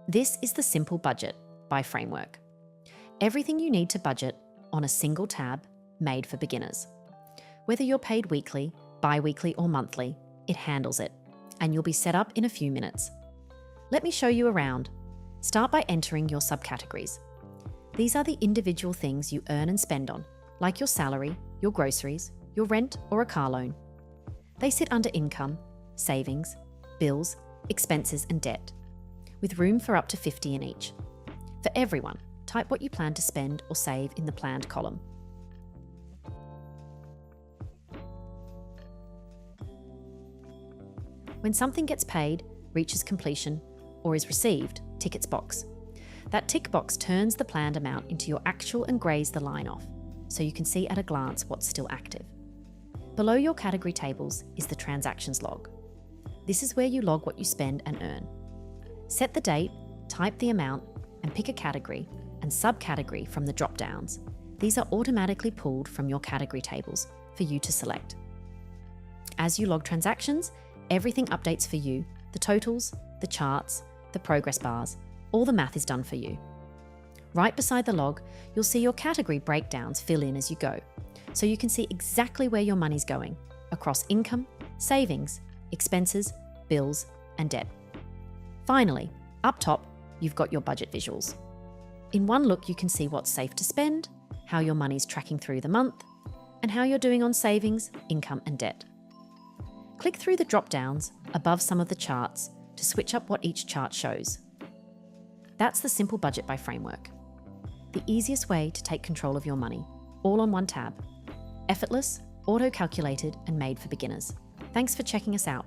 This is the Simple Budget by Framework. Everything you need to budget on a single tab made for beginners. Whether you're paid weekly, bi-weekly or monthly, it handles it, and you'll be set up in a few minutes. Let me show you around. Start by entering your subcategories. These are the individual things you earn and spend on, like your salary, your groceries, your rent or a car loan. They sit under income, savings, bills, expenses and debt, with room for up to 50 in each. For everyone, type what you plan to spend or save in the planned column. When something gets paid, reaches completion, or is received, tick its box. That tick box turns the planned amount into your actual and grays the line off, so you can see at a glance what's still active. Below your category tables is the transactions log. This is where you log what you spend and earn. Set the date, type the amount, and pick a category and subcategory from the drop-downs. These are automatically pulled from your category tables for you to select. As you log transactions, everything updates for you: the totals, the charts, the progress bars, all the math is done for you. Right beside the log, you'll see your category breakdowns fill in as you go, so you can see exactly where your money's going across income, savings, expenses, bills, and debt. Finally, up top, you've got your budget visuals. In one look, you can see what's safe to spend, how your money's tracking through the month, and how you're doing on savings, income, and debt. Click through the drop-downs above some of the charts to switch up what each chart shows. That's the Simple Budget by Framework. The easiest way to take control of your money, all on one tab. Effortless, auto-calculated, and made for beginners. Thanks for checking us out.